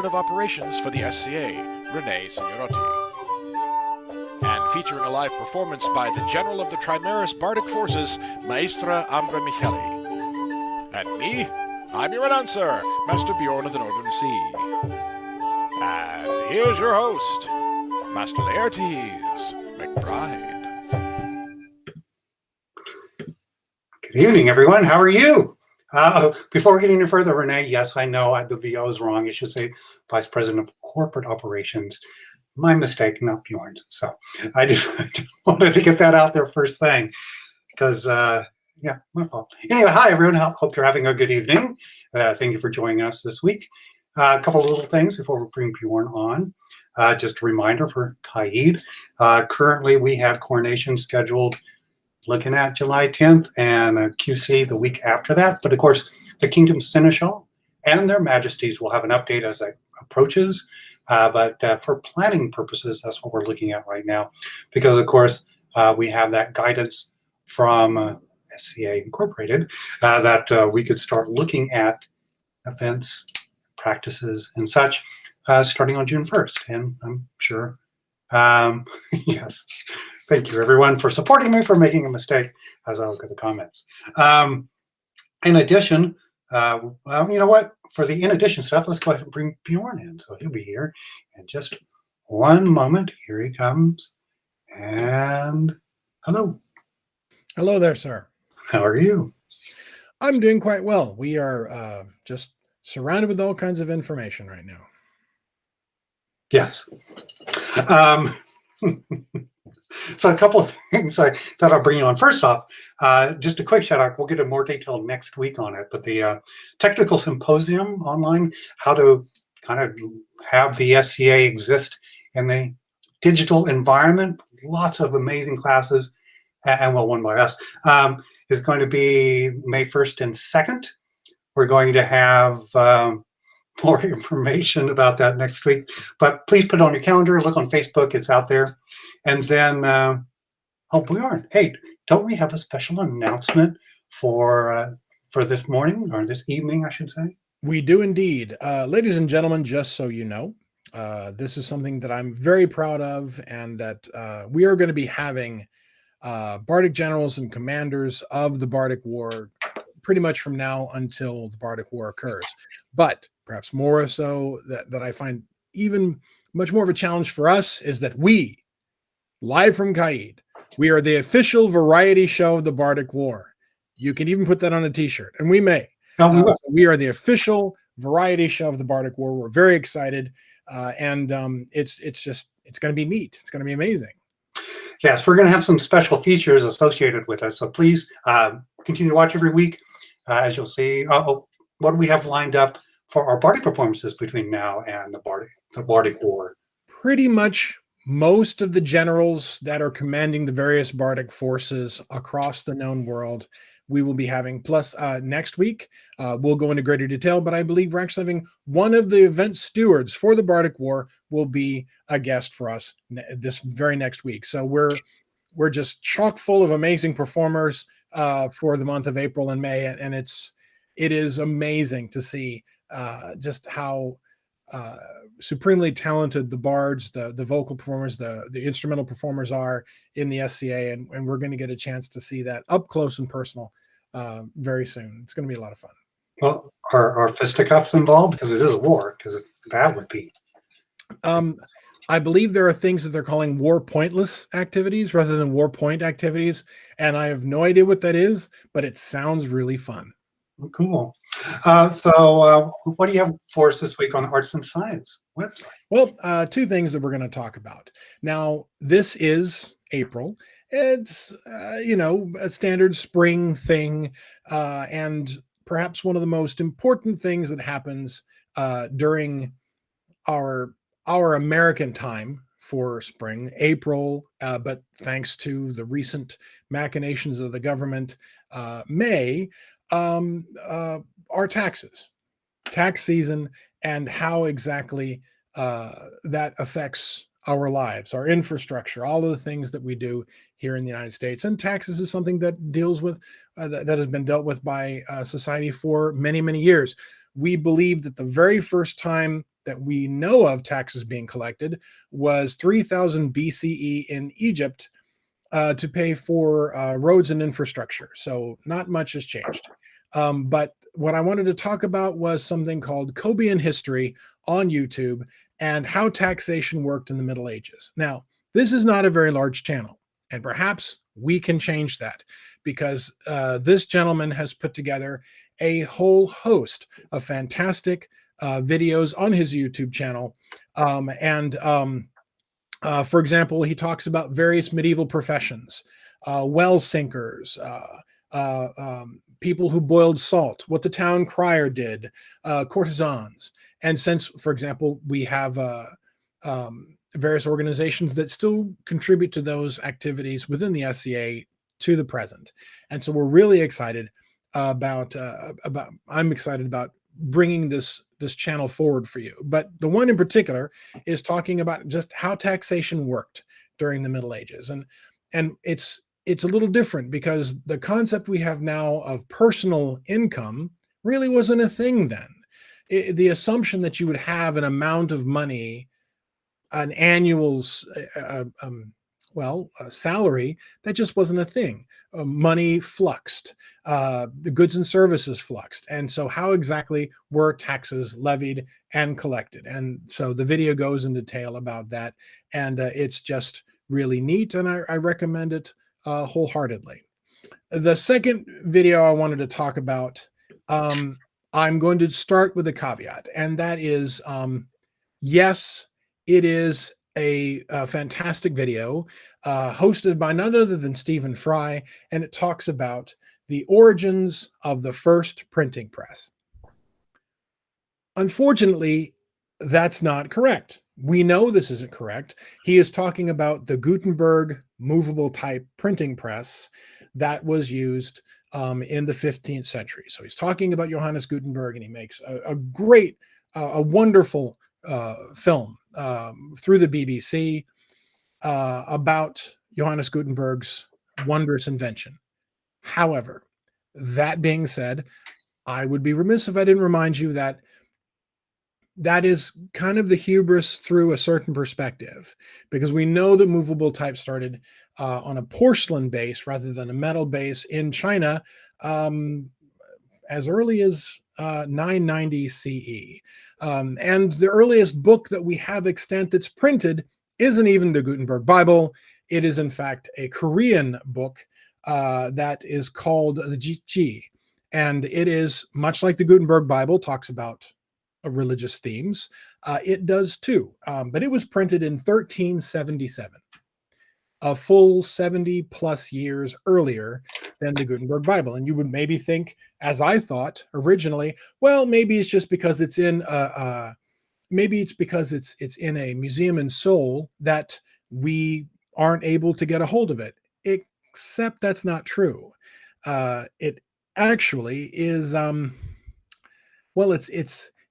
of Operations for the SCA, Renee Signorotti. And featuring a live performance by the General of the Trimaris Bardic Forces, Maestra Ambra Michelli. And me, I'm your announcer, Master Bjorn of the Northern Sea. And here's your host, Master Laertes McBride. Good evening, everyone. How are you? Before we get any further, Renee, yes, I know the VO is wrong. It should say Vice President of Corporate Operations. My mistake, not Bjorn's. So I just wanted to get that out there first thing because, yeah, my fault. Anyway, hi, everyone. Hope you're having a good evening. Thank you for joining us this week. A couple of little things before we bring Bjorn on. Just a reminder for Caid. Currently, we have coronation scheduled looking at July 10th and QC the week after that. But of course, the Kingdom Seneschal and their majesties will have an update as it approaches. But for planning purposes, that's what we're looking at right now. Because of course, we have that guidance from SCA Incorporated that we could start looking at events, practices, and such starting on June 1st. And I'm sure, yes. Thank you, everyone, for supporting me for making a mistake as I look at the comments. In addition, well, you know what? For the in addition stuff, let's go ahead and bring Bjorn in. So he'll be here in just one moment. Here he comes. And hello. Hello there, sir. How are you? I'm doing quite well. We are just surrounded with all kinds of information right now. Yes. So a couple of things I thought I'd bring you on. First off, just a quick shout out. We'll get a more detail next week on it, but the technical symposium online, how to kind of have the SCA exist in the digital environment, lots of amazing classes, and well, one by us, is going to be May 1st and 2nd. We're going to have more information about that next week, but please put it on your calendar, look on Facebook, it's out there. And then, oh, Bjorn, hey, don't we have a special announcement for this morning, or this evening, I should say? We do indeed. Ladies and gentlemen, just so you know, this is something that I'm very proud of, and that we are going to be having Bardic generals and commanders of the Bardic War pretty much from now until the Bardic War occurs. But perhaps more so that I find even much more of a challenge for us is that we, live from Caid, we are the official variety show of the Bardic War. You can even put that on a t-shirt, and we may. So we are the official variety show of the Bardic War. We're very excited, and it's going to be neat. It's going to be amazing. Yes, we're going to have some special features associated with us, so please continue to watch every week. As you'll see, what do we have lined up for our Bardic performances between now and the Bardic War? Pretty much most of the generals that are commanding the various Bardic forces across the known world, we will be having. Plus, next week, we'll go into greater detail, but I believe we're actually having one of the event stewards for the Bardic War will be a guest for us this very next week. So we're just chock full of amazing performers for the month of April and May, and it is amazing to see just how supremely talented the bards, the vocal performers, the instrumental performers are in the SCA, and we're going to get a chance to see that up close and personal very soon. It's going to be a lot of fun. Well, are fisticuffs involved? Because it is a war, because that would be. I believe there are things that they're calling war pointless activities rather than war point activities, and I have no idea what that is, but it sounds really fun. Cool. So what do you have for us this week on the Arts and Science website? Well, two things that we're going to talk about. Now, this is April. It's, a standard spring thing, and perhaps one of the most important things that happens during our American time for spring, April, but thanks to the recent machinations of the government, May, our tax season, and how exactly that affects our lives, our infrastructure, all of the things that we do here in the United States. And taxes is something that deals with that has been dealt with by society for many, many years. We believe that the very first time that we know of taxes being collected was 3000 BCE in Egypt to pay for roads and infrastructure. So not much has changed. But what I wanted to talk about was something called Cobian history on YouTube and how taxation worked in the Middle Ages. Now, this is not a very large channel, and perhaps we can change that because this gentleman has put together a whole host of fantastic videos on his YouTube channel. For example, he talks about various medieval professions, well sinkers, people who boiled salt, what the town crier did, courtesans. And since, for example, we have various organizations that still contribute to those activities within the SCA to the present. And so we're really excited I'm excited about bringing this channel forward for you. But the one in particular is talking about just how taxation worked during the Middle Ages. And it's a little different because the concept we have now of personal income really wasn't a thing then. The assumption that you would have an amount of money, an annual salary, that just wasn't a thing. Money fluxed, the goods and services fluxed. And so how exactly were taxes levied and collected? And so the video goes in detail about that. And it's just really neat. And I recommend it wholeheartedly. The second video I wanted to talk about, I'm going to start with a caveat. And that is, yes, it is a fantastic video hosted by none other than Stephen Fry, and it talks about the origins of the first printing press. Unfortunately, that's not correct. We know this isn't correct. He is talking about the Gutenberg movable type printing press that was used in the 15th century. So he's talking about Johannes Gutenberg, and he makes a great, a wonderful film through the BBC about Johannes Gutenberg's wondrous invention. However, that being said, I would be remiss if I didn't remind you that that is kind of the hubris through a certain perspective, because we know that movable type started on a porcelain base rather than a metal base in China as early as 990 CE. And the earliest book that we have extant that's printed isn't even the Gutenberg Bible. It is, in fact, a Korean book that is called the Ji. And it is, much like the Gutenberg Bible talks about religious themes, it does too. But it was printed in 1377, a full 70 plus years earlier than the Gutenberg Bible. And you would maybe think, as I thought originally, well, maybe it's just because it's in it's in a museum in Seoul that we aren't able to get a hold of it. Except that's not true. It actually is.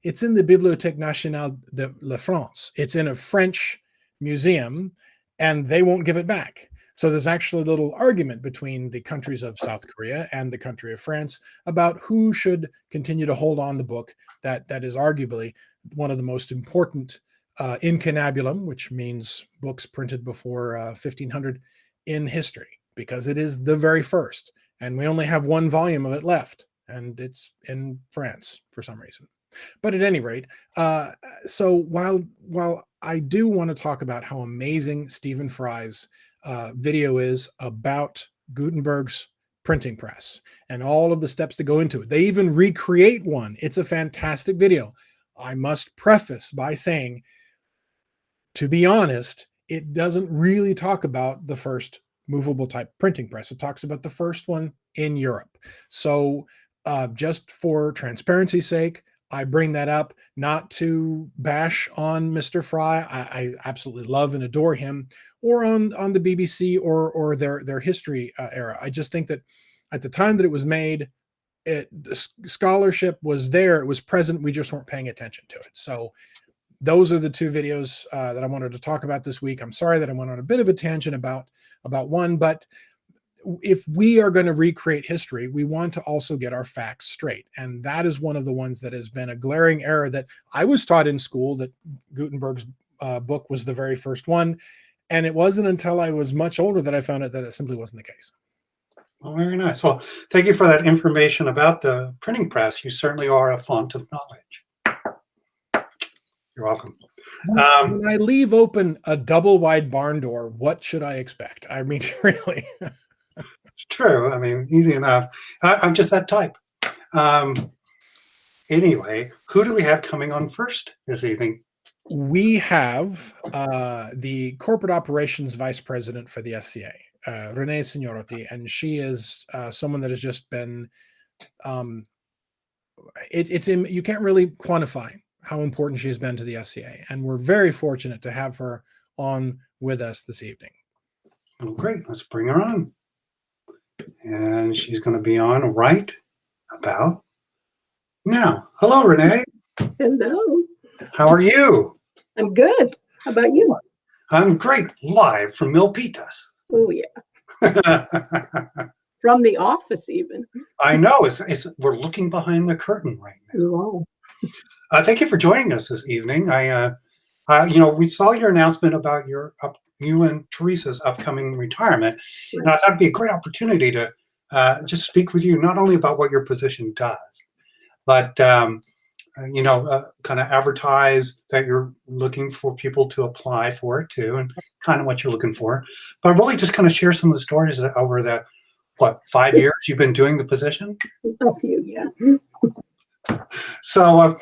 It's in the Bibliothèque Nationale de la France. It's in a French museum, and they won't give it back. So there's actually a little argument between the countries of South Korea and the country of France about who should continue to hold on the book that is arguably one of the most important incunabulum, which means books printed before 1500 in history, because it is the very first. And we only have one volume of it left, and it's in France for some reason. But at any rate, so while I do want to talk about how amazing Stephen Fry's video is about Gutenberg's printing press and all of the steps to go into it, they even recreate one. It's a fantastic video. I must preface by saying, to be honest, it doesn't really talk about the first movable type printing press. It talks about the first one in Europe. So just for transparency's sake, I bring that up not to bash on Mr. Fry. I absolutely love and adore him, or on the BBC or their history era. I just think that at the time that it was made, the scholarship was there, it was present, we just weren't paying attention to it. So those are the two videos that I wanted to talk about this week. I'm sorry that I went on a bit of a tangent about one, but if we are going to recreate history, we want to also get our facts straight. And that is one of the ones that has been a glaring error that I was taught in school, that Gutenberg's book was the very first one. And it wasn't until I was much older that I found out that it simply wasn't the case. Well, very nice. Well, thank you for that information about the printing press. You certainly are a font of knowledge. You're welcome. When I leave open a double wide barn door, what should I expect? I mean, really. It's true. I mean, easy enough. I'm just that type. Anyway, who do we have coming on first this evening? We have the corporate operations vice president for the SCA, Renee Signorotti, and she is someone that has just been. You can't really quantify how important she has been to the SCA, and we're very fortunate to have her on with us this evening. Oh, great. Let's bring her on. And she's going to be on right about now. Hello, Renee. Hello. How are you? I'm good. How about you? I'm great. Live from Milpitas. Oh, yeah. From the office, even. I know. We're looking behind the curtain right now. Wow. Thank you for joining us this evening. We saw your announcement about you and Teresa's upcoming retirement, and I thought it'd be a great opportunity to just speak with you not only about what your position does, but kind of advertise that you're looking for people to apply for it too, and kind of what you're looking for. But really, just kind of share some of the stories over the 5 years you've been doing the position. A few, yeah. So,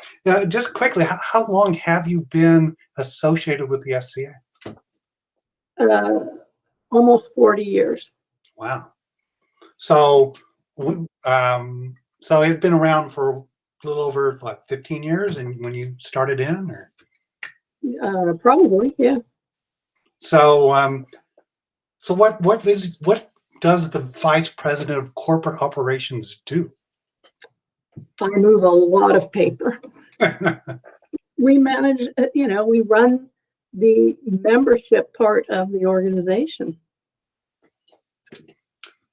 just quickly, how long have you been associated with the SCA? Almost 40 years. Wow. So it's been around for a little over 15 years, and when you started in, or probably, yeah. So what does the vice president of corporate operations do? I move a lot of paper. We manage, we run the membership part of the organization.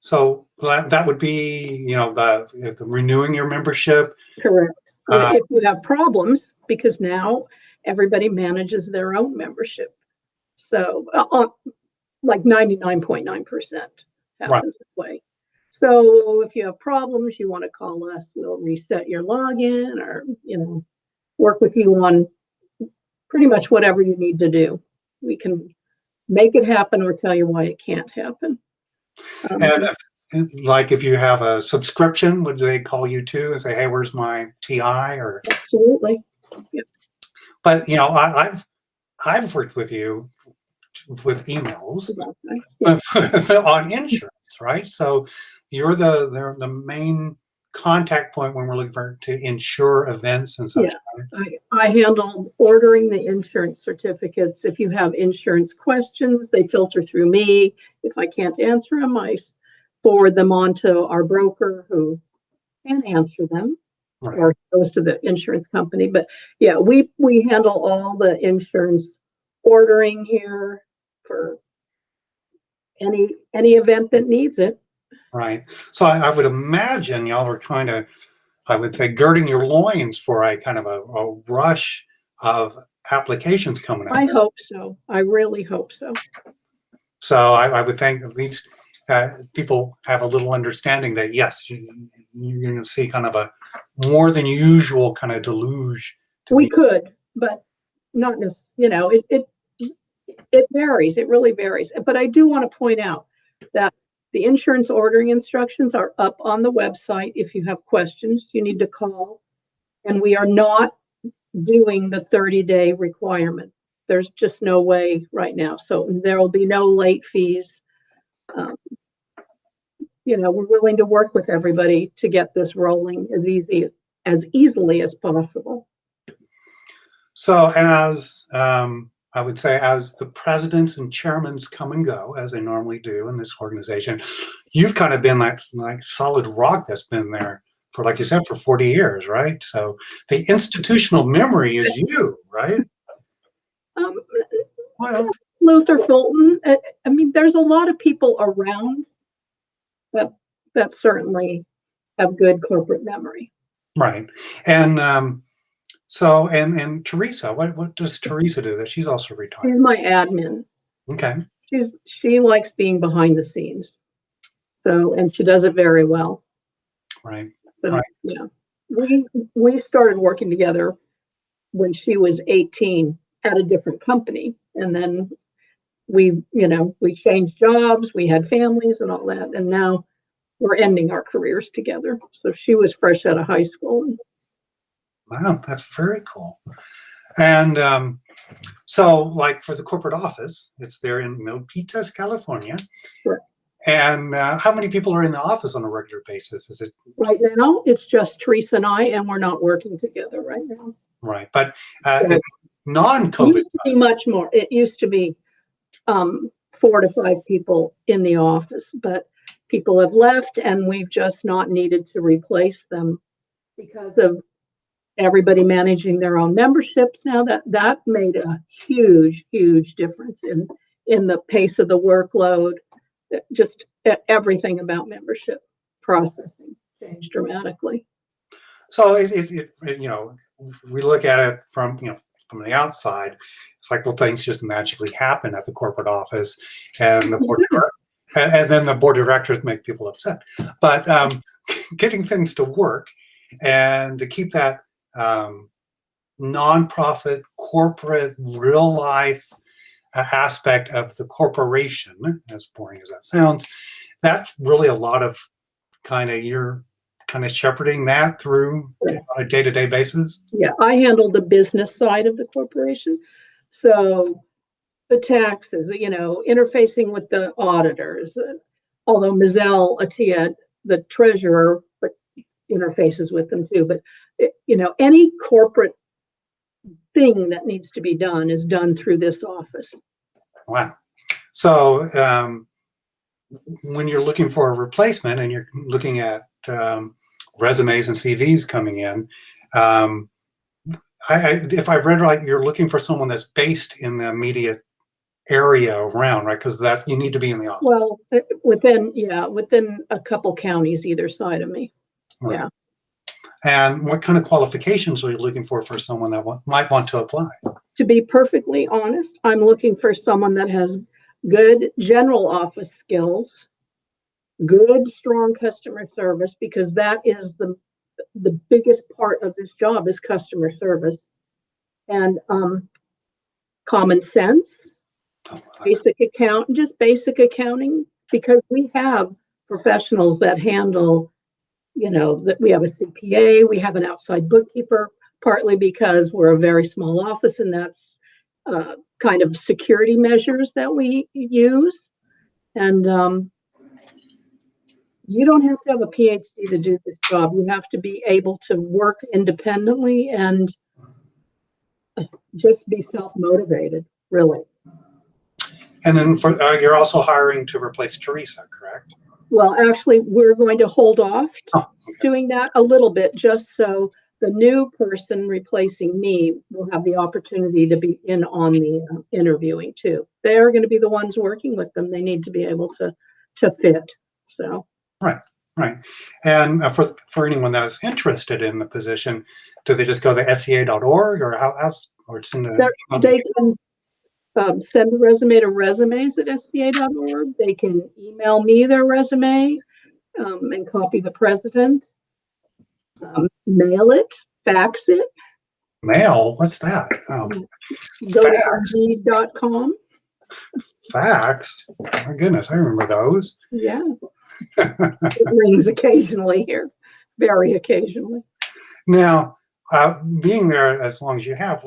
So that would be, the renewing your membership. Correct. If you have problems, because now everybody manages their own membership. So like 99.9% happens that way. So if you have problems, you want to call us, we'll reset your login or, work with you on pretty much whatever you need to do. We can make it happen or tell you why it can't happen. And if you have a subscription, would they call you too and say, "Hey, where's my TI?" Or absolutely. Yep. But I've worked with you with emails on insurance, right? So you're the main contact point when we're looking to insure events and such. Yeah, I handle ordering the insurance certificates. If you have insurance questions, they filter through me. If I can't answer them, I forward them on to our broker who can answer them, or goes to the insurance company. But yeah, we handle all the insurance ordering here for any event that needs it. Right. So I would imagine y'all are kind of, I would say, girding your loins for a kind of a rush of applications coming up. I hope so. I really hope so. So I would think at least people have a little understanding that, yes, you're going to see kind of a more than usual kind of deluge. We could, but not necessarily, it varies. It really varies. But I do want to point out that the insurance ordering instructions are up on the website. If you have questions, you need to call. And we are not doing the 30-day requirement. There's just no way right now. So there will be no late fees. We're willing to work with everybody to get this rolling as easily as possible. So as I would say, as the presidents and chairmen come and go, as they normally do in this organization, you've kind of been like solid rock that's been there for, like you said, for 40 years, right? So the institutional memory is you, right? Luther Fulton. There's a lot of people around that certainly have good corporate memory. Right. And so and Teresa, what does Teresa do? That she's also retired. She's my admin. Okay. She likes being behind the scenes. So, and she does it very well. Right. So, Right. yeah, we started working together when she was 18 at a different company. And then we changed jobs, we had families and all that. And now we're ending our careers together. So she was fresh out of high school. Wow, that's very cool. And so, like for the corporate office, it's there in Milpitas, California. Sure. And how many people are in the office on a regular basis? Is it Right now? It's just Teresa and I, and we're not working together right now. right? But So, non-COVID, it used to be much more. It used to be 4 to 5 people in the office, but people have left, and we've just not needed to replace them because of everybody managing their own memberships now. That made a huge difference in the pace of the workload. Just everything about membership processing changed dramatically. so we look at it from from the outside. It's like, well, things just magically happen at the corporate office, and and then the board of directors make people upset. But getting things to work and to keep that nonprofit, corporate, real life aspect of the corporation, as boring as that sounds, that's really a lot of you're shepherding that through on a day-to-day basis. Yeah, I handle the business side of the corporation. So the taxes, interfacing with the auditors, although Mizelle Atia, the treasurer, but interfaces with them too. But, any corporate thing that needs to be done is done through this office. Wow. So when you're looking for a replacement and you're looking at resumes and CVs coming in, if I've read right, you're looking for someone that's based in the immediate area around, right? Because you need to be in the office. Well, within a couple counties either side of me. Right. Yeah. And what kind of qualifications are you looking for someone that might want to apply? To be perfectly honest, I'm looking for someone that has good general office skills, good, strong customer service, because that is the biggest part of this job is customer service, and common sense, basic accounting, because we have professionals that handle, that we have a CPA, we have an outside bookkeeper, partly because we're a very small office, and that's kind of security measures that we use. And you don't have to have a PhD to do this job. You have to be able to work independently and just be self-motivated, really. And then you're also hiring to replace Teresa, correct? Well, actually, we're going to hold off doing that a little bit, just so the new person replacing me will have the opportunity to be in on the interviewing too. They're going to be the ones working with them. They need to be able to fit. So. Right. And for anyone that's interested in the position, do they just go to SCA.org or or it's in the? They can send a resume to resumes@sca.org. They can email me their resume and copy the president. Mail it, fax it. Mail? What's that? Oh, go to Indeed.com. Fax? My goodness, I remember those. Yeah. It rings occasionally here, very occasionally. Now, being there as long as you have,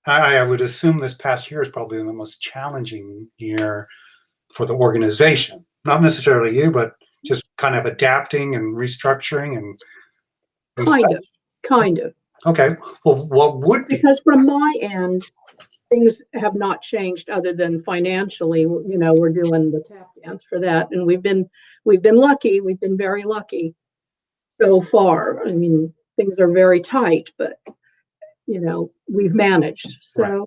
I would assume this past year is probably the most challenging year for the organization. Not necessarily you, but just kind of adapting and restructuring and kind of. Okay. Well, what would be? Because from my end, things have not changed other than financially. We're doing the tap dance for that, and we've been lucky. We've been very lucky so far. I mean, things are very tight, but we've managed. So right.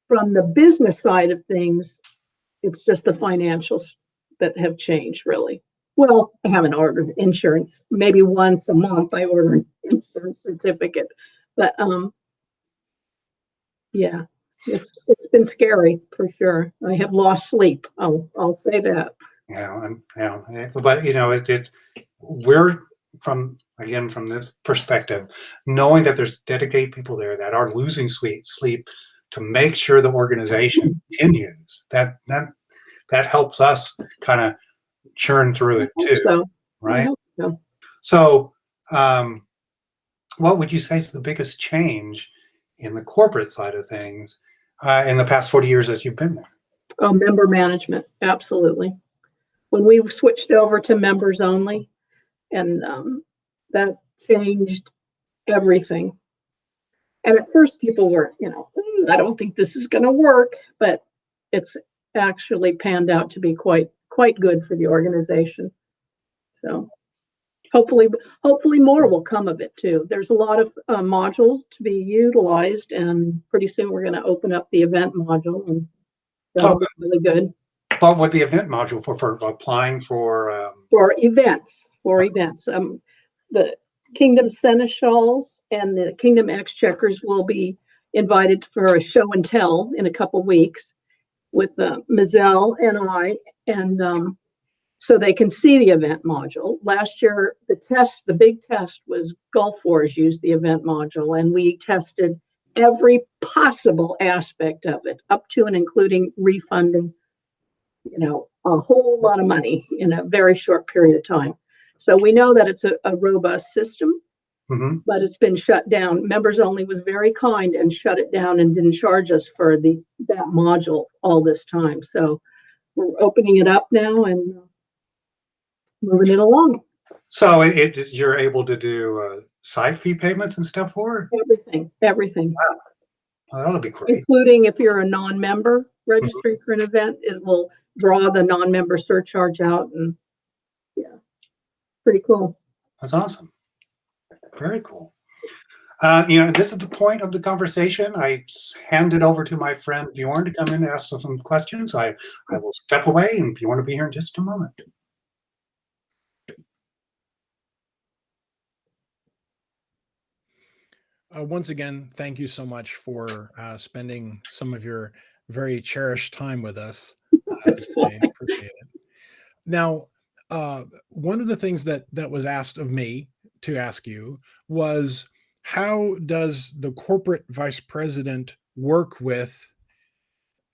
From the business side of things, it's just the financials that have changed, really. Well, I haven't ordered insurance. Maybe once a month I order an insurance certificate. But yeah, it's been scary for sure. I have lost sleep. I'll say that. But we're from this perspective, knowing that there's dedicated people there that are losing sleep to make sure the organization continues. That helps us kind of churn through it too, so, right? So. So, what would you say is the biggest change in the corporate side of things in the past 40 years as you've been there? Oh, member management, absolutely. When we switched over to members only, and that changed everything. And at first people were, I don't think this is going to work, but it's actually panned out to be quite good for the organization. So hopefully more will come of it too. There's a lot of modules to be utilized, and pretty soon we're going to open up the event module, and that'll be really good. But with the event module for applying for events, the Kingdom Seneschals and the Kingdom Exchequers will be invited for a show and tell in a couple weeks with Mizelle and I, and so they can see the event module. Last year, the big test was Gulf Wars used the event module, and we tested every possible aspect of it, up to and including refunding, a whole lot of money in a very short period of time. So we know that it's a robust system, but it's been shut down. Members Only was very kind and shut it down and didn't charge us for that module all this time. So we're opening it up now and moving it along. So you're able to do side fee payments and stuff for it? Everything. Wow. Well, that'll be great. Including if you're a non-member registering for an event, it will draw the non-member surcharge out, and yeah, pretty cool. That's awesome. Very cool. This is the point of the conversation. I hand it over to my friend Bjorn to come in and ask some questions. I will step away, and Bjorn will be here in just a moment. Once again, thank you so much for spending some of your very cherished time with us. I appreciate it. Now, one of the things that was asked of me to ask you was, how does the corporate vice president work with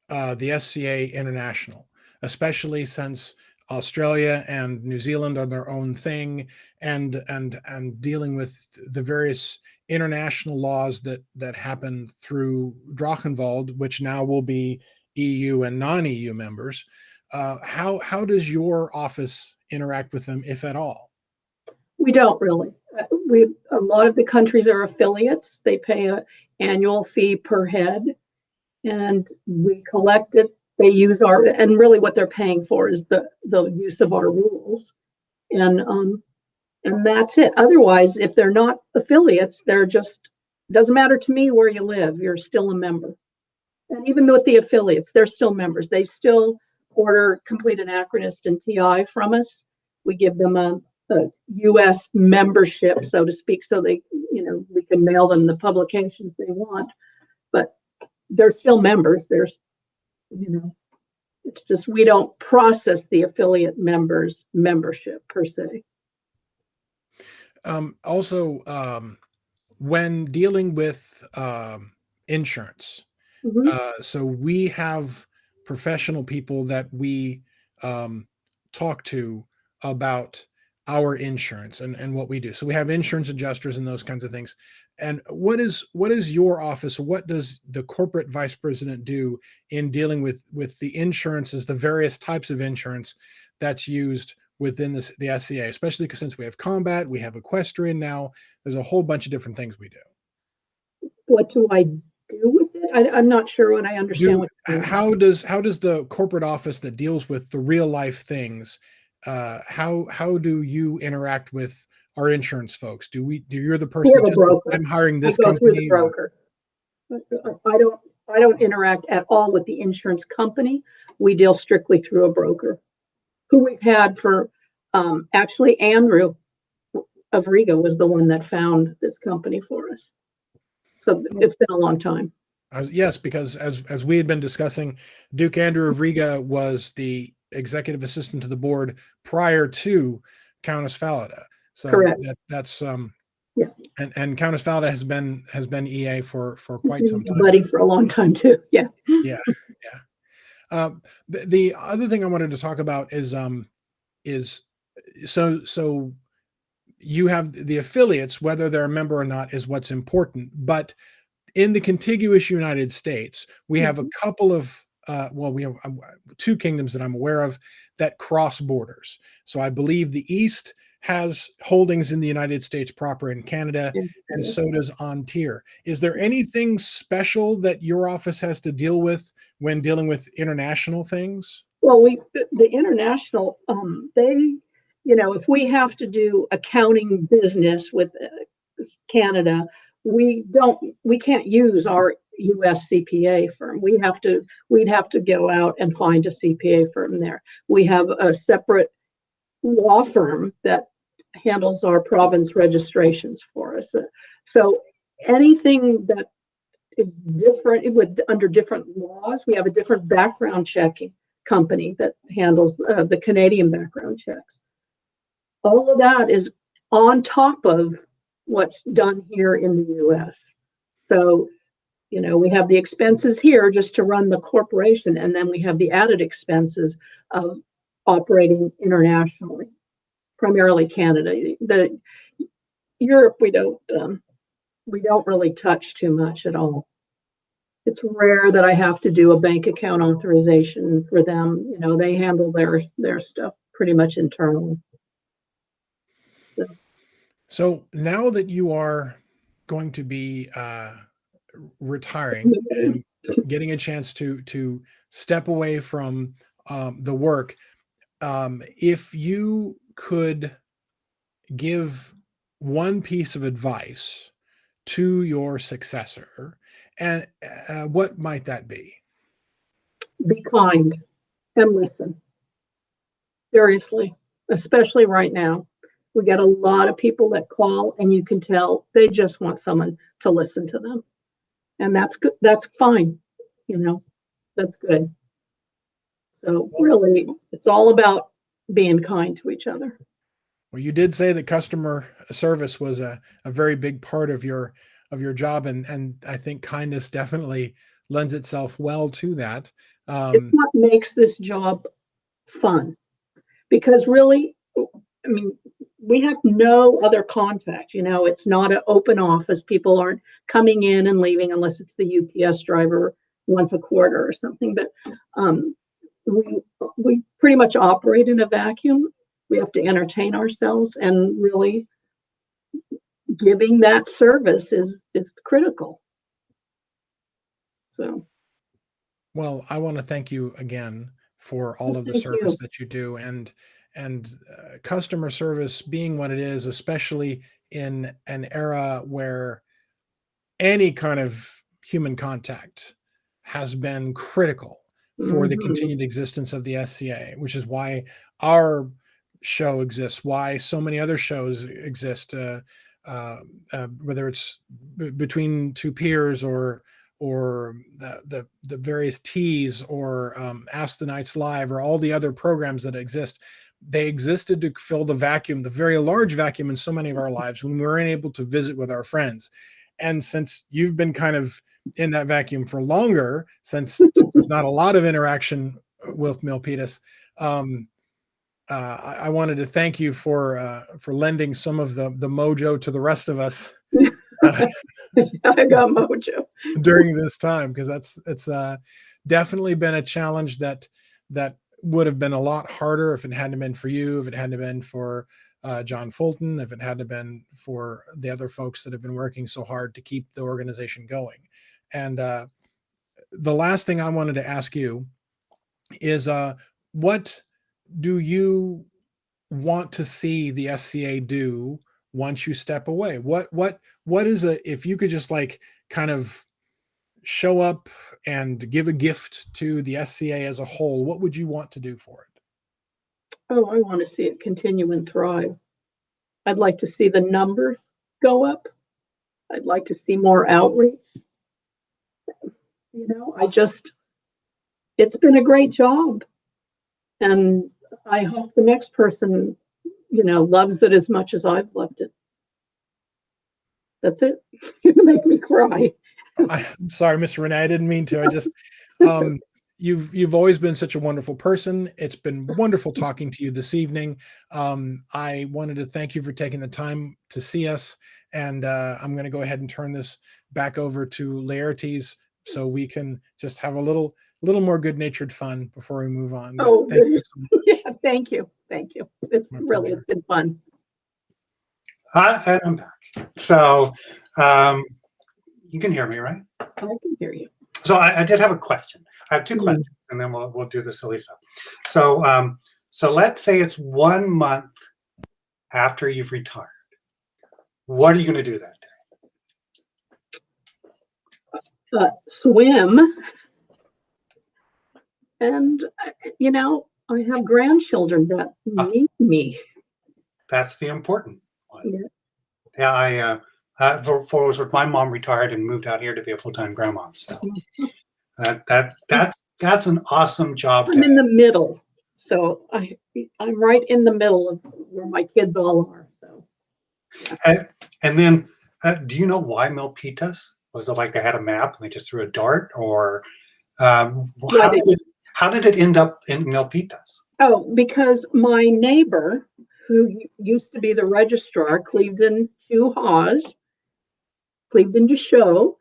the SCA International, especially since Australia and New Zealand are their own thing, and dealing with the various international laws that happen through Drachenwald, which now will be EU and non-EU members. How does your office interact with them, if at all? We don't really. A lot of the countries are affiliates. They pay an annual fee per head, and we collect it. They use and really what they're paying for is the use of our rules, and that's it. Otherwise, if they're not affiliates, doesn't matter to me where you live. You're still a member. And even with the affiliates, they're still members. They still order Complete Anachronist and TI from us. We give them a U.S. membership, so to speak, so they, we can mail them the publications they want. But they're still members. It's just we don't process the affiliate members' membership per se. Also, when dealing with insurance, so we have professional people that we talk to about our insurance and what we do. So we have insurance adjusters and those kinds of things. And what is your office? What does the corporate vice president do in dealing with the insurances, the various types of insurance that's used within the SCA, especially since we have combat, we have equestrian now. There's a whole bunch of different things we do. What do I do with it? I'm not sure what I understand. How does the corporate office that deals with the real life things, how do you interact with our insurance folks? Do you're the person that just, I'm hiring this company? Through the broker. I don't interact at all with the insurance company. We deal strictly through a broker. who we've had for, actually Andrew of Riga was the one that found this company for us. So it's been a long time. Yes, because as we had been discussing, Duke Andrew of Riga was the executive assistant to the board prior to Countess Falada. So Correct. that's Yeah. And Countess Falada has been EA for quite some time. Buddy for a long time too. Yeah. Yeah. The other thing I wanted to talk about is so you have the affiliates, whether they're a member or not is what's important. But in the contiguous United States, we have a couple of we have two kingdoms that I'm aware of that cross borders. So I believe the East has holdings in the United States proper in Canada, and so does Ontario. Is there anything special that your office has to deal with when dealing with international things? Well, the international, if we have to do accounting business with Canada, we can't use our U.S. CPA firm. We'd have to go out and find a CPA firm there. We have a separate law firm that handles our province registrations for us. So anything that is different under different laws, we have a different background checking company that handles the Canadian background checks. All of that is on top of what's done here in the U.S. So, we have the expenses here just to run the corporation, and then we have the added expenses of operating internationally, primarily Canada. The Europe we don't really touch too much at all. It's rare that I have to do a bank account authorization for them. They handle their stuff pretty much internally. So now that you are going to be retiring and getting a chance to step away from the work, if you could give one piece of advice to your successor, and what might that be? Be kind and listen. Seriously, especially right now. We get a lot of people that call, and you can tell they just want someone to listen to them. And that's good. That's fine. That's good. So really, it's all about being kind to each other. Well, you did say that customer service was a very big part of your job, and I think kindness definitely lends itself well to that. It's what makes this job fun, because really, we have no other contact. It's not an open office. People aren't coming in and leaving unless it's the UPS driver once a quarter or something. But we pretty much operate in a vacuum. We have to entertain ourselves, and really giving that service is critical. So, well, I want to thank you again for all of the service that you do, and customer service being what it is, especially in an era where any kind of human contact has been critical for the continued existence of the SCA, which is why our show exists, why so many other shows exist, whether it's between two peers or the various teas or Ask the Knights Live or all the other programs that exist. They existed to fill the vacuum, the very large vacuum in so many of our lives when we weren't able to visit with our friends. And since you've been kind of in that vacuum for longer, since there's not a lot of interaction with Milpitas, I wanted to thank you for lending some of the mojo to the rest of us. I got mojo during this time, because it's definitely been a challenge that would have been a lot harder if it hadn't been for you, if it hadn't been for John Fulton, if it hadn't been for the other folks that have been working so hard to keep the organization going. And the last thing I wanted to ask you is, what do you want to see the SCA do once you step away? What is if you could just kind of show up and give a gift to the SCA as a whole, what would you want to do for it? Oh, I want to see it continue and thrive. I'd like to see the numbers go up. I'd like to see more outreach. It's been a great job. And I hope the next person, loves it as much as I've loved it. That's it. You're gonna make me cry. I'm sorry, Miss Renee. I didn't mean to. I just, you've always been such a wonderful person. It's been wonderful talking to you this evening. I wanted to thank you for taking the time to see us, and I'm going to go ahead and turn this back over to Laertes so we can just have a little more good-natured fun before we move on. Oh, thank you so much. Yeah, thank you. It's been fun. And I'm back. So you can hear me, right? I can hear you. So I did have a question. I have two questions, and then we'll do the silly stuff. So let's say it's 1 month after you've retired. What are you going to do that day? Swim. And, I have grandchildren that need me. That's the important one. Yeah. Yeah, my mom retired and moved out here to be a full-time grandma. So that's an awesome job. I'm in the middle. So I'm right in the middle of where my kids all are. So. And then, do you know why Milpitas? Was it like they had a map and they just threw a dart, or how did it end up in Milpitas? Oh, because my neighbor, who used to be the registrar, Cleveland Show,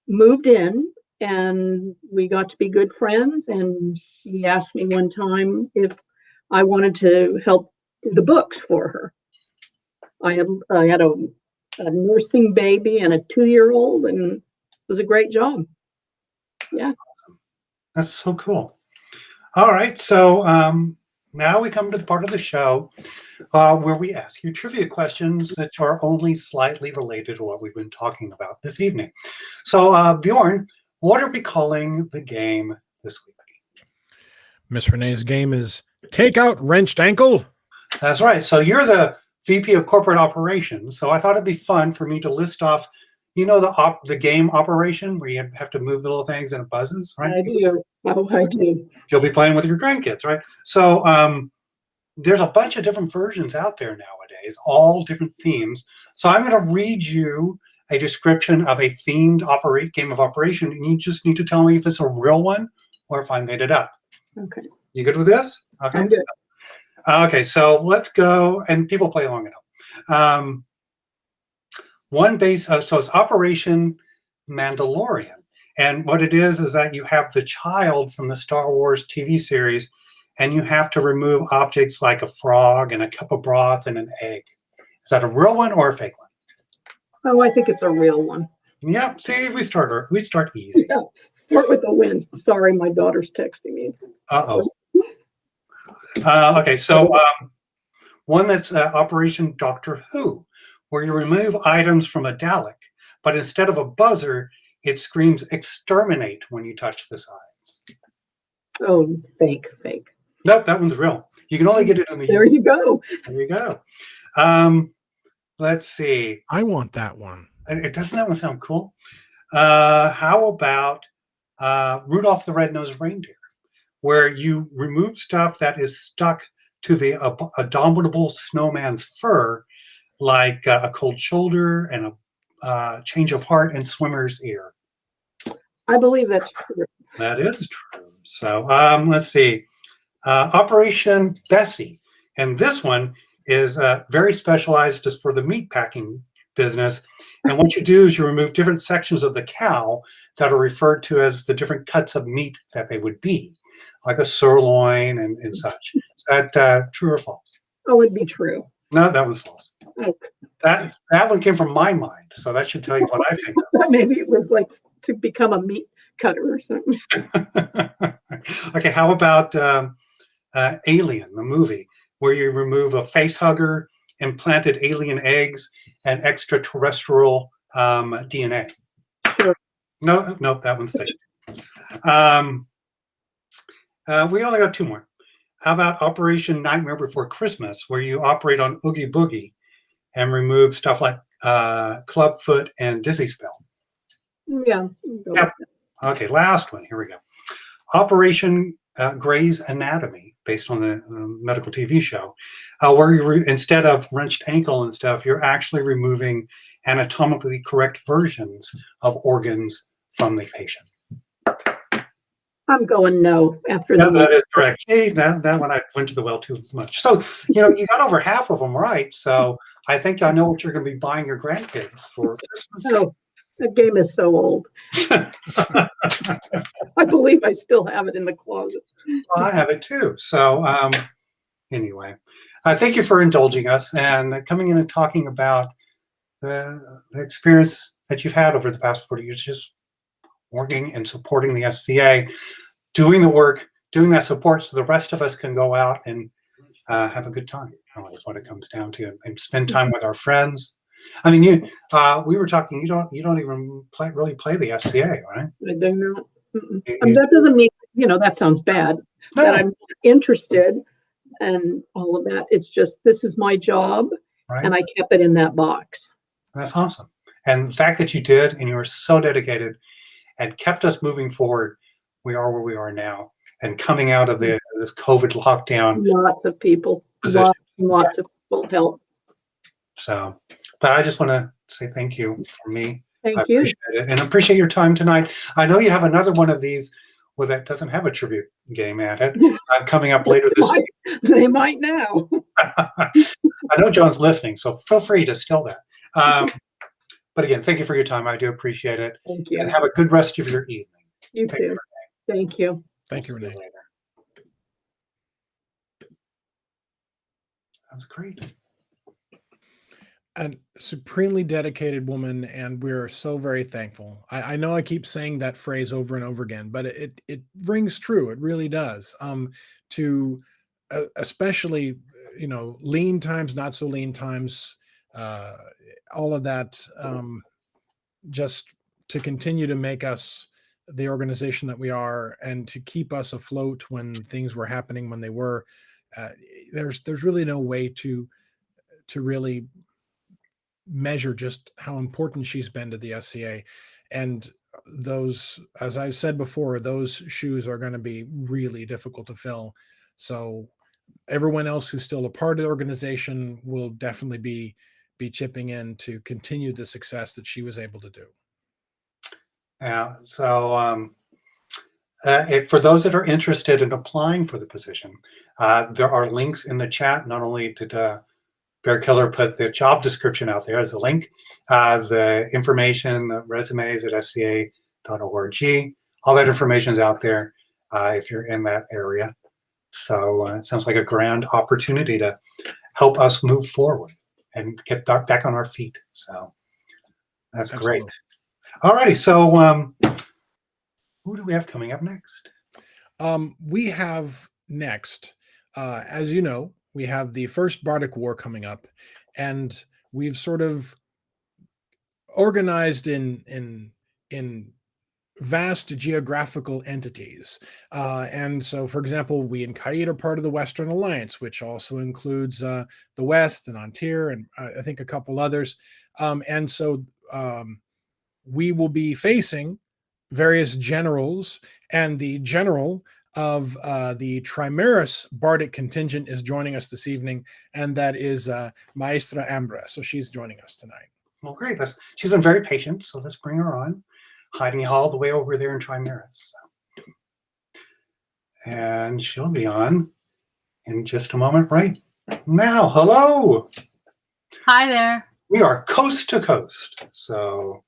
moved in, and we got to be good friends. And she asked me one time if I wanted to help do the books for her. I had a nursing baby and a 2-year-old, and it was a great job. Yeah. That's so cool. All right. So now we come to the part of the show where we ask you trivia questions that are only slightly related to what we've been talking about this evening. So Bjorn, what are we calling the game this week? Miss Renee's game is Take Out Wrenched Ankle. That's right. So you're the VP of Corporate Operations. So I thought it'd be fun for me to list off, the game Operation, where you have to move the little things and it buzzes, right? I do. Oh, I do. You'll be playing with your grandkids, right? So there's a bunch of different versions out there nowadays, all different themes. So I'm going to read you a description of a themed game of Operation, and you just need to tell me if it's a real one or if I made it up. Okay. You good with this? Okay. I'm good. Okay, so let's go, and people play along at home. So it's Operation Mandalorian. And what it is that you have the child from the Star Wars TV series, and you have to remove objects like a frog and a cup of broth and an egg. Is that a real one or a fake one? Oh, I think it's a real one. Yeah, see, we start easy. Yeah. Start with the wind. Sorry, my daughter's texting me. Uh-oh. Okay, so one that's Operation Doctor Who, where you remove items from a Dalek, but instead of a buzzer, it screams exterminate when you touch the sides. Oh, fake. Nope, that one's real. You can only get it in the There you go. There you go. Let's see. I want that one. Doesn't that one sound cool? How about Rudolph the Red-Nosed Reindeer, where you remove stuff that is stuck to the abominable snowman's fur, like a cold shoulder and a change of heart and swimmer's ear. I believe that's true. That is true. So let's see. Operation Bessie. And this one is very specialized just for the meat packing business. And what you do is you remove different sections of the cow that are referred to as the different cuts of meat that they would be, like a sirloin and such. Is that true or false? Oh, it'd be true. No, that was false. Okay. That one came from my mind, so that should tell you what I think of. Maybe it was like to become a meat cutter or something. Okay, how about Alien, the movie, where you remove a face hugger, implanted alien eggs, and extraterrestrial DNA? Sure. No, that one's fake. We only got two more. How about Operation Nightmare Before Christmas, where you operate on Oogie Boogie and remove stuff like Clubfoot and Dizzy Spell? Yeah. Yep. Okay, last one. Here we go. Operation Grey's Anatomy, based on the medical TV show, where you instead of wrenched ankle and stuff, you're actually removing anatomically correct versions of organs from the patient. I'm going no after Yeah, the that is correct. See, that one I went to the well too much. So, you got over half of them right. So I think I know what you're going to be buying your grandkids for Christmas. Oh, that game is so old. I believe I still have it in the closet. Well, I have it too. So anyway, thank you for indulging us and coming in and talking about the experience that you've had over the past 40 years, just working and supporting the SCA, doing the work, doing that support so the rest of us can go out and have a good time. That's what it comes down to, and spend time with our friends. I mean, we were talking. You don't even really play the SCA, right? I do not. That doesn't mean that sounds bad. No. That I'm interested and all of that. It's just this is my job, Right. and I kept it in that box. That's awesome. And the fact that you did, and you were so dedicated, and kept us moving forward. We are where we are now, and coming out of this COVID lockdown. Lots of people, lots of people helped. So, but I just want to say thank you from me. Thank you. Appreciate it, and appreciate your time tonight. I know you have another one of these that doesn't have a tribute game at it coming up later this week. They might now. I know John's listening, so feel free to steal that. But again, thank you for your time. I do appreciate it. Thank you. And have a good rest of your evening. You too. Thank you. Thank you, Renee. That was great. A supremely dedicated woman, and we're so very thankful. I know I keep saying that phrase over and over again, but it rings true. It really does. To especially lean times, not so lean times, all of that, just to continue to make us the organization that we are, and to keep us afloat when things were happening when they were. There's really no way to really measure just how important she's been to the SCA. And those, as I've said before, those shoes are going to be really difficult to fill. So everyone else who's still a part of the organization will definitely be chipping in to continue the success that she was able to do. Yeah. So for those that are interested in applying for the position, there are links in the chat. Not only did Bear Killer put the job description out there as a link, the information, the resumes at sca.org, all that information is out there if you're in that area. So it sounds like a grand opportunity to help us move forward and get back on our feet. So that's Absolutely great. All righty. So who do we have coming up next? We have next, as you know, we have the first Bardic War coming up, and we've sort of organized in vast geographical entities. And so, for example, we in Caid are part of the Western Alliance, which also includes the West and Antir, and I think a couple others. And so we will be facing various generals, and the general of the Trimaris Bardic contingent is joining us this evening, and that is Maestra Ambra. So she's joining us tonight. Well, great. She's been very patient, so let's bring her on. Hiding all the way over there in Trimaris. So. And she'll be on in just a moment right now. Hello. Hi there. We are coast to coast. So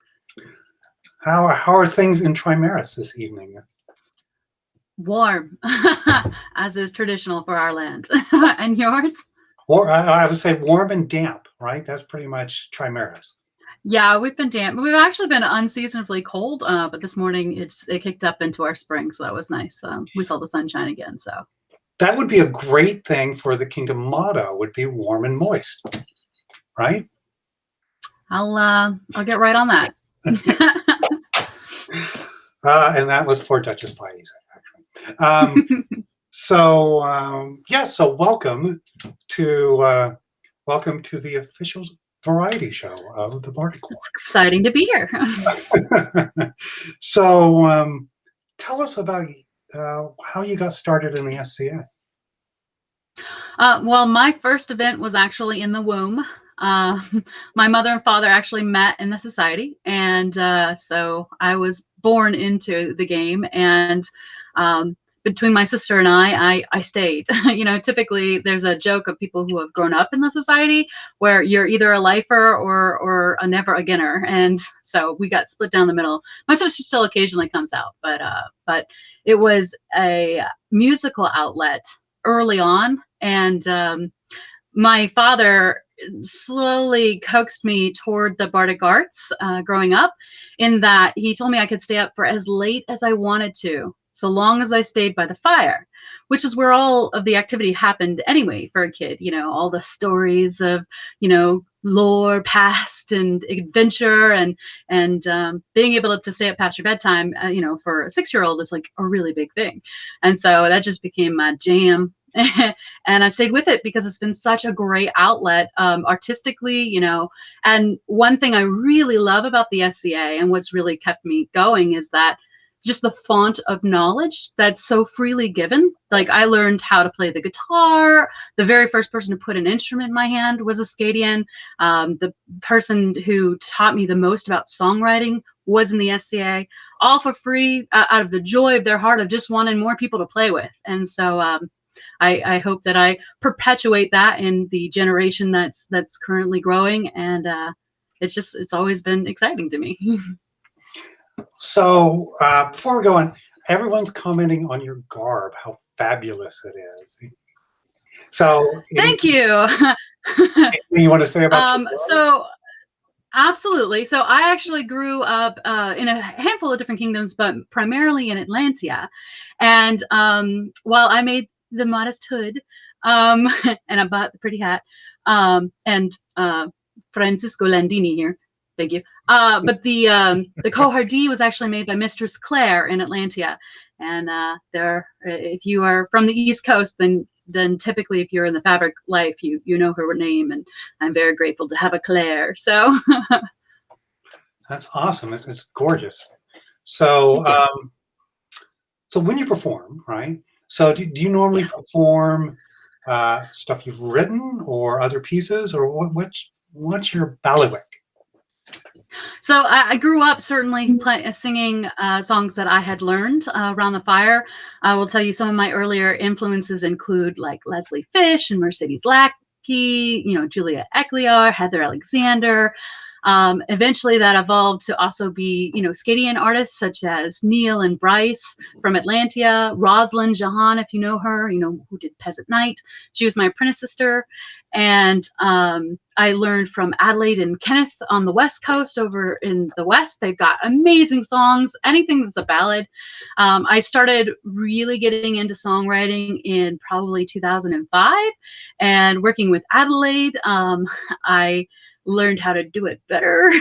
how are things in Trimaris this evening? Warm, as is traditional for our land. And yours? Or I would say warm and damp, right? That's pretty much Trimaris. Yeah, we've been damp. We've actually been unseasonably cold, but this morning it kicked up into our spring, so that was nice. We saw the sunshine again. So that would be a great thing for the kingdom motto. Would be warm and moist, right? I'll get right on that. And that was for Duchess Faiza, actually. So so welcome to the official variety show of the Bardic It's exciting to be here. So tell us about how you got started in the SCA. Well, my first event was actually in the womb. My mother and father actually met in the society, and so I was born into the game. And between my sister and I stayed. Typically there's a joke of people who have grown up in the society where you're either a lifer or a never againer, and so we got split down the middle. My sister still occasionally comes out, but it was a musical outlet early on, and my father slowly coaxed me toward the Bardic arts growing up, in that he told me I could stay up for as late as I wanted to, so long as I stayed by the fire, which is where all of the activity happened anyway for a kid. All the stories of, lore, past, and adventure, and being able to stay up past your bedtime, for a 6-year-old is like a really big thing. And so that just became my jam. And I stayed with it because it's been such a great outlet artistically, and one thing I really love about the SCA and what's really kept me going is that just the font of knowledge that's so freely given. Like, I learned how to play the guitar. The very first person to put an instrument in my hand was a Scadian. The person who taught me the most about songwriting was in the SCA, all for free, out of the joy of their heart of just wanting more people to play with. And so I hope that I perpetuate that in the generation that's currently growing. And it's always been exciting to me. So before we go on, everyone's commenting on your garb, how fabulous it is. So thank you. Anything you want to say about so absolutely. So I actually grew up in a handful of different kingdoms, but primarily in Atlantia. And while I made the modest hood, and I bought the pretty hat, and Francisco Landini here, thank you. But the Cohardie was actually made by Mistress Claire in Atlantia. And if you are from the East Coast, then typically if you're in the fabric life, you know her name, and I'm very grateful to have a Claire. So that's awesome. It's gorgeous. So so when you perform, right? So do you normally perform stuff you've written or other pieces, or what's your bailiwick? So I grew up certainly singing songs that I had learned around the fire. I will tell you some of my earlier influences include like Leslie Fish and Mercedes Lackey, Julia Ecliar, Heather Alexander. Eventually that evolved to also be, Scadian artists such as Neil and Bryce from Atlantia, Rosalind Jahan, if you know her, who did Peasant Night. She was my apprentice sister. And I learned from Adelaide and Kenneth on the West Coast. Over in the West, they've got amazing songs, anything that's a ballad. I started really getting into songwriting in probably 2005, and working with Adelaide, I learned how to do it better,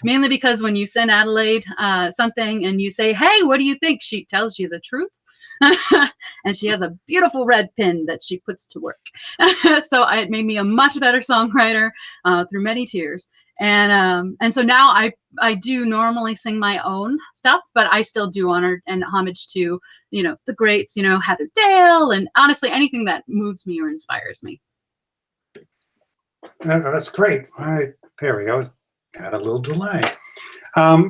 mainly because when you send Adelaide something and you say, hey, what do you think? She tells you the truth. And she has a beautiful red pen that she puts to work. So it made me a much better songwriter through many tears. And so now I do normally sing my own stuff, but I still do honor and homage to, the greats, Heather Dale, and honestly, anything that moves me or inspires me. That's great. There we go. Had a little delay.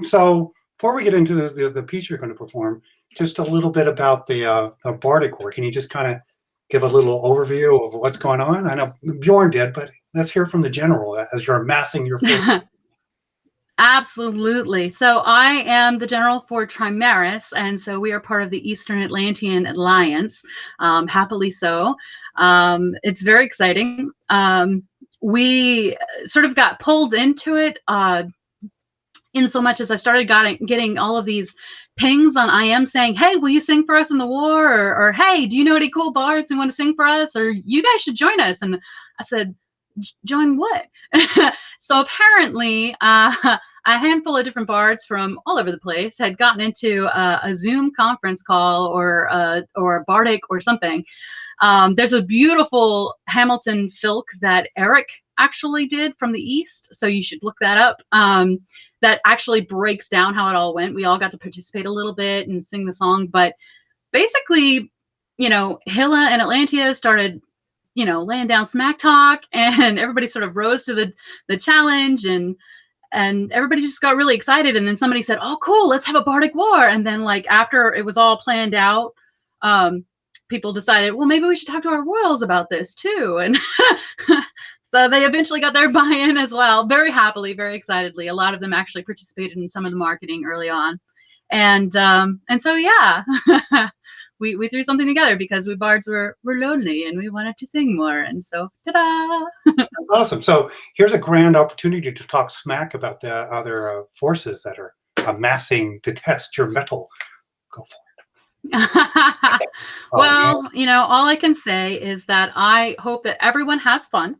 So before we get into the piece you're going to perform, just a little bit about the Bardic work. Can you just kind of give a little overview of what's going on? I know Bjorn did, but let's hear from the general as you're amassing your force. Absolutely. So I am the general for Trimaris, and so we are part of the Eastern Atlantean Alliance, happily so. It's very exciting. We sort of got pulled into it in so much as I started getting all of these pings on IM saying, hey, will you sing for us in the war? Or hey, do you know any cool bards who want to sing for us? Or you guys should join us. And I said, join what? So apparently a handful of different bards from all over the place had gotten into a Zoom conference call or Bardic or something. There's a beautiful Hamilton filk that Eric actually did from the East, so you should look that up. That actually breaks down how it all went. We all got to participate a little bit and sing the song, but basically, you know, Hilla and Atlantia started, you know, laying down smack talk, and everybody sort of rose to the challenge, and everybody just got really excited. And then somebody said, "Oh, cool, let's have a Bardic war." And then, like, after it was all planned out, people decided, well, maybe we should talk to our royals about this too. And so they eventually got their buy-in as well, very happily, very excitedly. A lot of them actually participated in some of the marketing early on. And so, yeah, we threw something together because we bards were lonely and we wanted to sing more. And so, ta-da! Awesome. So here's a grand opportunity to talk smack about the other forces that are amassing to test your metal. Go for it. Well, you know, all I can say is that I hope that everyone has fun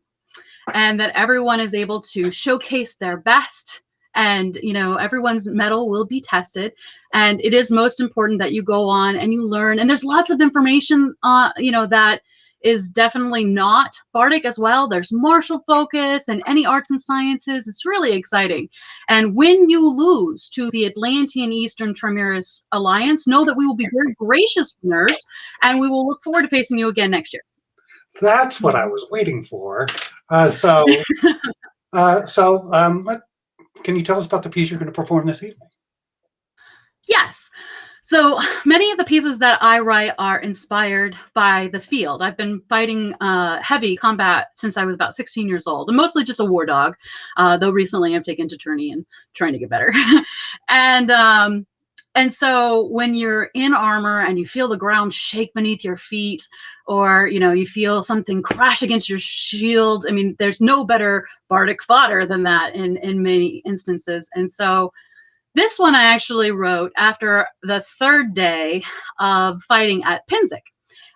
and that everyone is able to showcase their best, and, you know, everyone's metal will be tested. And it is most important that you go on and you learn. And there's lots of information, you know, that is definitely not Bardic as well. There's martial focus and any arts and sciences. It's really exciting. And when you lose to the Atlantean Eastern Trimaris Alliance, know that we will be very gracious winners, and we will look forward to facing you again next year. That's what I was waiting for. Can you tell us about the piece you're going to perform this evening? Yes. So many of the pieces that I write are inspired by the field. I've been fighting heavy combat since I was about 16 years old, and mostly just a war dog, though recently I've taken to tourney and trying to get better. And so when you're in armor and you feel the ground shake beneath your feet, or, you know, you feel something crash against your shield, I mean, there's no better Bardic fodder than that in many instances. And so this one I actually wrote after the third day of fighting at Pinzik.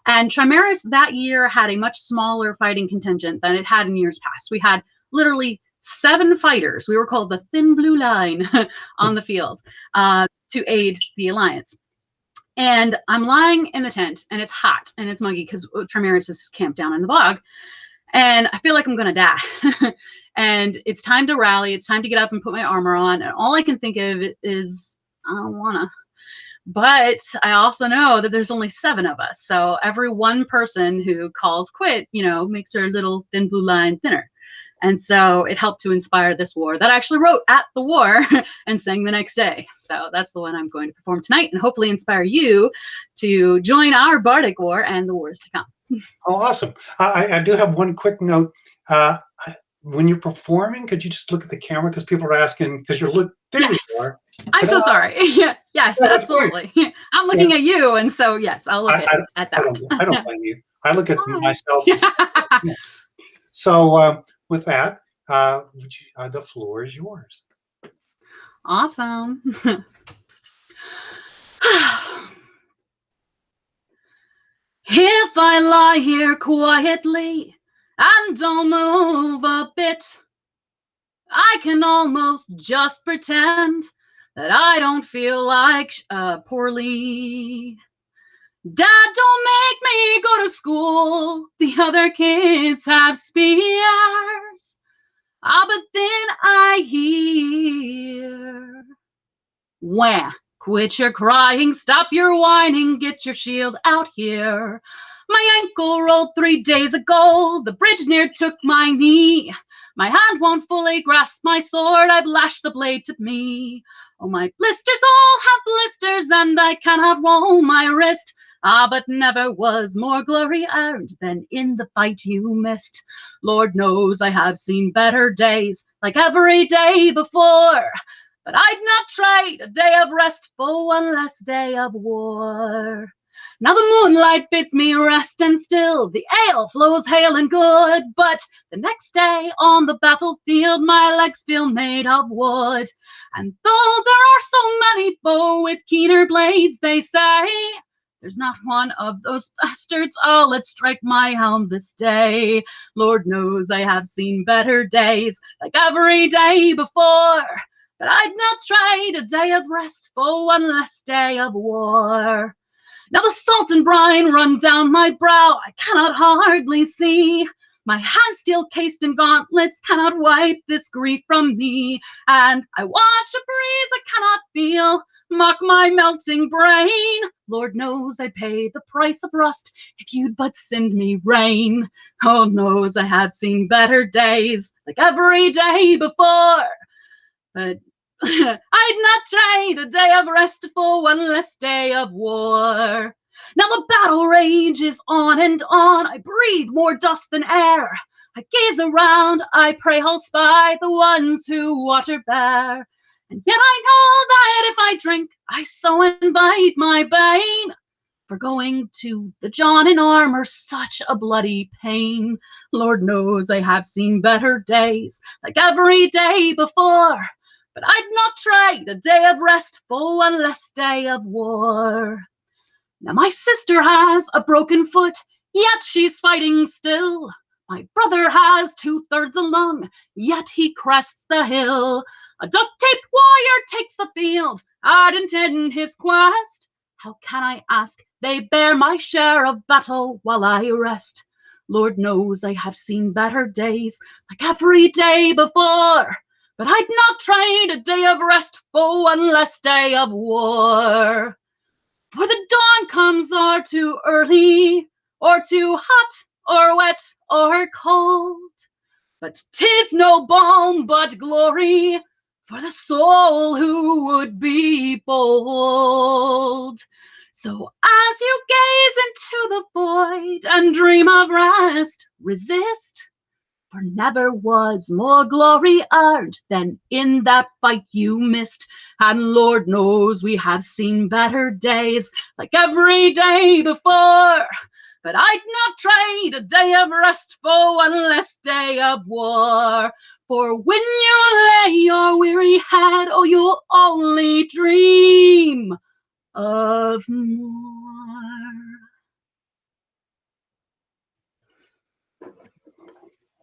And Trimaris that year had a much smaller fighting contingent than it had in years past. We had literally 7 fighters. We were called the Thin Blue Line on the field to aid the Alliance. And I'm lying in the tent, and it's hot and it's muggy because Trimaris is camped down in the bog. And I feel like I'm going to die. And it's time to rally. It's time to get up and put my armor on. And all I can think of is, I don't want to. But I also know that there's only 7 of us. So every one person who calls quit, you know, makes her little thin blue line thinner. And so it helped to inspire this war that I actually wrote at the war and sang the next day. So that's the one I'm going to perform tonight, and hopefully inspire you to join our Bardic war and the wars to come. Oh, awesome. I do have one quick note. When you're performing, could you just look at the camera? Because people are asking, because you're looking, there yes. you are. I'm so sorry. Yes, absolutely. I'm looking at you, and so yes, I'll look at that. I don't blame you. I look at myself. So with that, the floor is yours. Awesome. If I lie here quietly and don't move a bit, I can almost just pretend that I don't feel like poorly. Dad, don't make me go to school. The other kids have spears. But then I hear, wah, quit your crying, stop your whining, get your shield out here. My ankle rolled 3 days ago, the bridge near took my knee. My hand won't fully grasp my sword, I've lashed the blade to me. Oh, my blisters all have blisters, and I cannot roll my wrist. But never was more glory earned than in the fight you missed. Lord knows I have seen better days, like every day before. But I'd not trade a day of rest for one less day of war. Now the moonlight bids me rest, and still the ale flows hale and good. But the next day on the battlefield, my legs feel made of wood. And though there are so many foe with keener blades, they say, there's not one of those bastards, oh, let's strike my helm this day. Lord knows I have seen better days, like every day before. but I'd not trade a day of rest for one less day of war. Now the salt and brine run down my brow, I cannot hardly see. My hands steel cased in gauntlets cannot wipe this grief from me. And I watch a breeze I cannot feel mock my melting brain. Lord knows I pay the price of rust if you'd but send me rain. God knows I have seen better days like every day before. But I'd not trade a day of rest for one less day of war. Now the battle rages on and on. I breathe more dust than air. I gaze around, I pray I'll spy the ones who water bear. And yet I know that if I drink, I so invite my bane. For going to the John in armor, such a bloody pain. Lord knows I have seen better days, like every day before. But I'd not trade a day of rest for one less day of war. Now my sister has a broken foot, yet she's fighting still. My brother has 2/3 a lung, yet he crests the hill. A duct-taped warrior takes the field, ardent in his quest. How can I ask? They bear my share of battle while I rest. Lord knows I have seen better days, like every day before. But I'd not trade a day of rest for one less day of war. For the dawn comes or too early, or too hot, or wet, or cold. But 'tis no balm but glory for the soul who would be bold. So as you gaze into the void and dream of rest, resist. For never was more glory earned than in that fight you missed. And Lord knows we have seen better days like every day before. But I'd not trade a day of rest for one less day of war. For when you lay your weary head, oh, you'll only dream of more.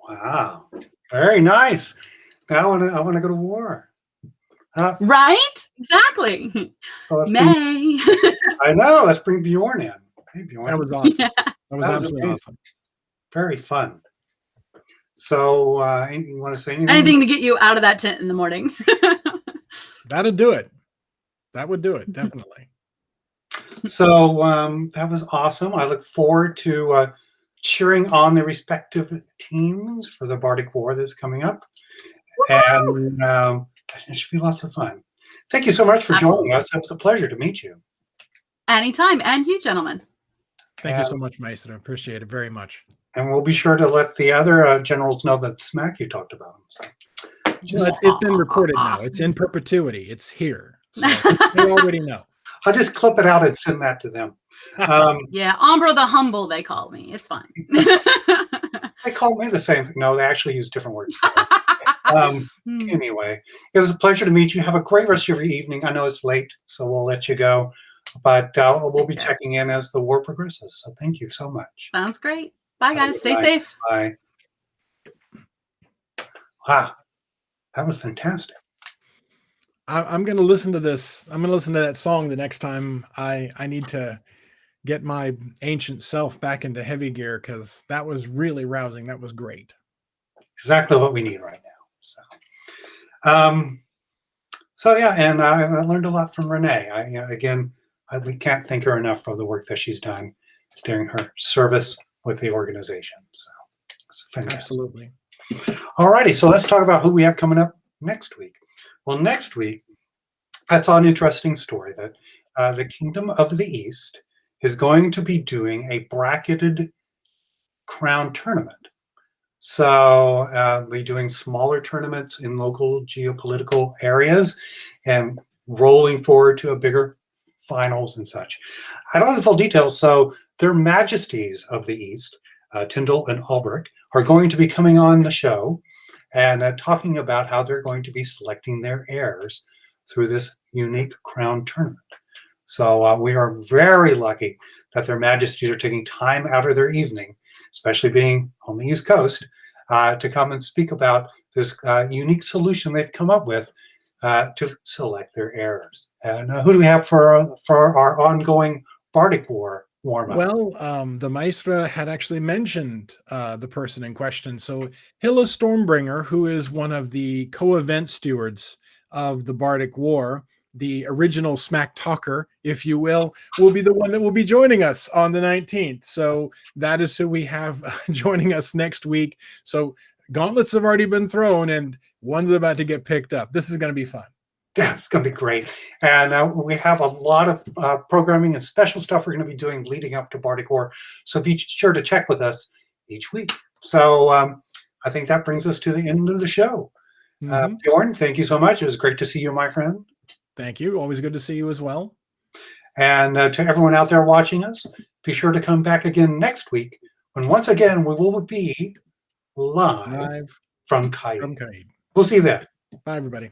Wow, very nice. Now I want to go to war. Right? Exactly. May. I know. Let's bring Bjorn in. Hey, Bjorn. That was awesome. Yeah. That was absolutely amazing. awesome. Very fun. So, you want to say anything? Anything to get you out of that tent in the morning. That'd do it. That would do it, definitely. So that was awesome. I look forward to cheering on the respective teams for the Bardic War that's coming up. And it should be lots of fun. Thank you so much for joining us. It was a pleasure to meet you. Anytime. And you, gentlemen. Thank you so much, Maestra. Appreciate it very much. And we'll be sure to let the other generals know that smack you talked about. So, it's been recorded now. It's in perpetuity. It's here. So they already know. I'll just clip it out and send that to them. Yeah, Ambra the Humble, they call me. It's fine. They call me the same thing. No, they actually use different words. Anyway, it was a pleasure to meet you. Have a great rest of your evening. I know it's late, so we'll let you go. But we'll be checking in as the war progresses. So thank you so much. Sounds great. Bye, guys. Stay safe. Bye. Wow, that was fantastic. I'm going to listen to this. I'm going to listen to that song the next time I need to get my ancient self back into heavy gear, because that was really rousing. That was great. Exactly what we need right now. So yeah, and I learned a lot from Renee. We can't thank her enough for the work that she's done during her service with the organization. So it's fantastic. Absolutely. All righty, so let's talk about who we have coming up next week. Well, next week, I saw an interesting story that the Kingdom of the East is going to be doing a bracketed crown tournament. So we're doing smaller tournaments in local geopolitical areas and rolling forward to a bigger finals and such. I don't have the full details, so their majesties of the East, Tyndall and Albrecht, are going to be coming on the show and talking about how they're going to be selecting their heirs through this unique crown tournament. So we are very lucky that their majesties are taking time out of their evening, especially being on the East Coast, to come and speak about this unique solution they've come up with to select their heirs. And who do we have for our ongoing Bardic War warm-up? Well, the Maestra had actually mentioned the person in question. So Hilla Stormbringer, who is one of the co-event stewards of the Bardic War, the original smack talker, if you will be the one that will be joining us on the 19th. So that is who we have joining us next week. So gauntlets have already been thrown and one's about to get picked up. This is going to be fun. Yeah, it's going to be great. And we have a lot of programming and special stuff we're going to be doing leading up to Bardic War. So be sure to check with us each week. So I think that brings us to the end of the show. Bjorn, thank you so much. It was great to see you, my friend. Thank you. Always good to see you as well. And to everyone out there watching us, be sure to come back again next week when once again we will be live from Caid. From Caid. We'll see you then. Bye, everybody.